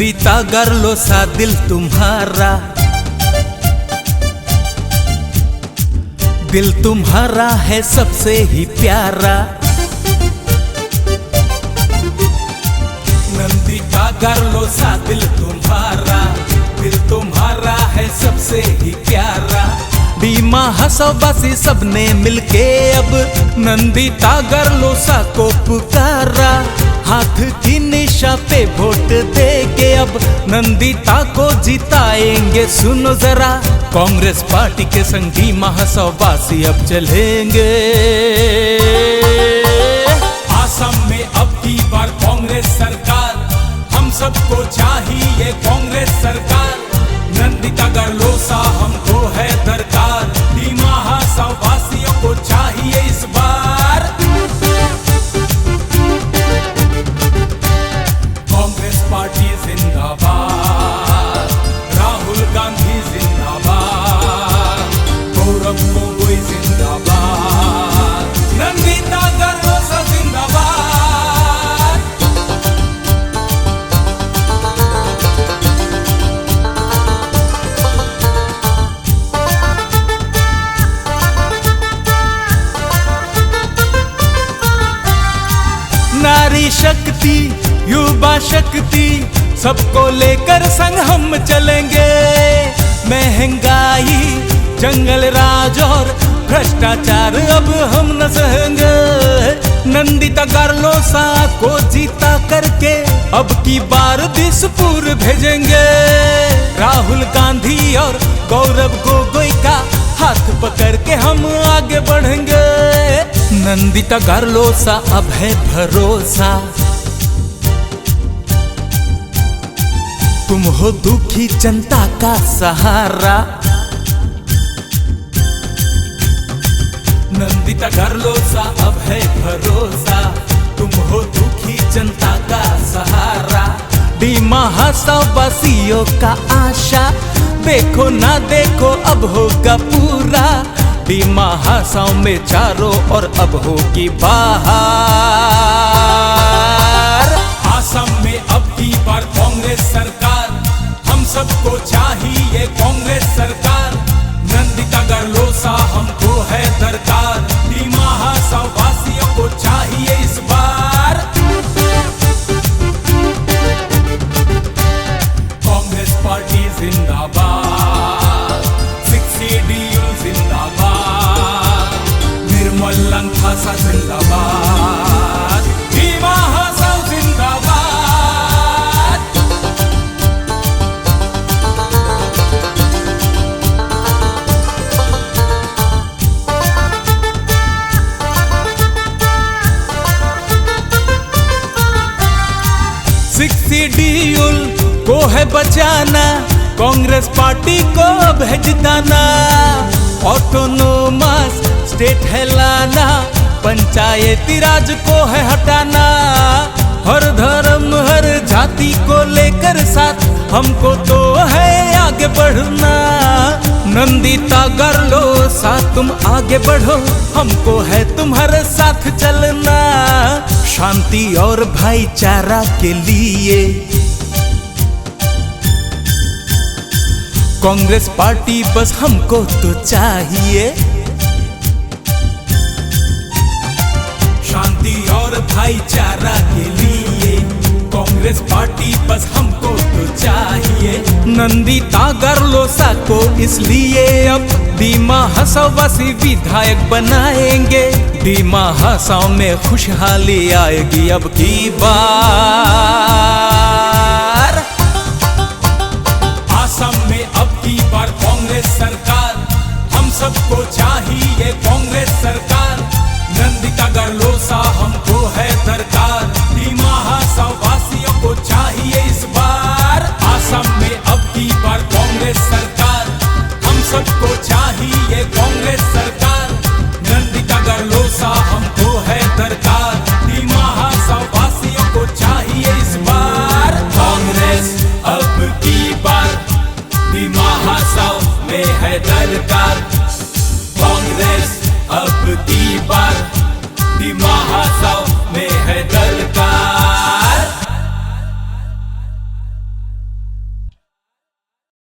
नंदिता गारलो सा दिल तुम्हारा, दिल तुम्हारा है सबसे ही प्यारा। नंदिता गारलो सा दिल तुम्हारा, दिल तुम्हारा है सबसे ही प्यारा। बीमा हसौबासी सबने मिलके अब नंदिता गारलो सा को पुकारा। हाथ की निशा पे वोट देके अब नंदिता को जिताएंगे। सुनो जरा, कांग्रेस पार्टी के संग बीमा हसौबासी अब चलेंगे। असम में अब की बार कांग्रेस सरकार, हम सबको चाहिए कांग्रेस सरकार। नंदिता गारलो सा हमको है दरकार, बीमा हसौबासियों को चाहिए इस बार। कांग्रेस पार्टी जिंदाबाद, राहुल गांधी जिंदाबाद, गौरव गोगोई जिंदाबाद, नंदिता गारलो सा जिंदाबाद। नारी शक्ति, युवा शक्ति, सबको लेकर संग हम चलेंगे। महंगाई, जंगल राज और भ्रष्टाचार अब हम न सहेंगे। नंदिता गारलो सा को जीता करके अब की बार दिसपुर भेजेंगे। राहुल गांधी और गौरव गोगोई का हाथ पकड़ के हम आगे बढ़ेंगे। नंदिता गारलो सा अब है भरोसा, तुम हो दुखी जनता का सहारा। नंदिता गारलो सा अब है भरोसा, तुम हो दुखी जनता का सहारा। बीमा हसौबासियों का आशा, देखो ना देखो अब होगा पूरा। बीमा हसाओं में चारों और अब होगी बाहर। असम में अब की बार कांग्रेस सरकार, हम सबको चाहिए कांग्रेस सरकार। नंदिता गारलो सा हमको है दरकार, बीमा हसौबासियों को चाहिए इस बार। कांग्रेस पार्टी जिंदाबाद, 6CDU जिंदाबाद, निर्मल लंथासा जिंदाबाद, बीमा हसौ जिंदाबाद। CDU को है बचाना, कांग्रेस पार्टी को अब है जिताना। ऑटोनोमस स्टेट है लाना, पंचायती राज को है हटाना। हर धर्म हर जाति को लेकर साथ, हमको तो है आगे बढ़ना। नंदिता गारलो सा तुम आगे बढ़ो, हमको है तुम्हारे साथ चलना। शांति और भाईचारा के लिए कांग्रेस पार्टी बस हमको तो चाहिए। शांति और भाईचारा के लिए कांग्रेस पार्टी बस हमको तो चाहिए। नंदिता गारलो सा को इसलिए अब बीमा हसौबासी विधायक बनाएंगे। बीमा हसाओं में खुशहाली आएगी अब की बार। असम में अब की बार कांग्रेस सरकार, हम सबको चाहिए कांग्रेस सरकार। नंदिता गारलो सा हमको है दरकार, बीमा हसौबासियों को चाहिए इस बार। असम में अब की बार कांग्रेस सरकार, हम सबको चाहिए कांग्रेस सरकार। नंदिता गारलो सा हमको है दरकार, बीमा हसौबासियों को चाहिए इस बार। कांग्रेस अब की बार बीमा हसाओ में है दरकार। कांग्रेस अब की बार बीमा हसाओ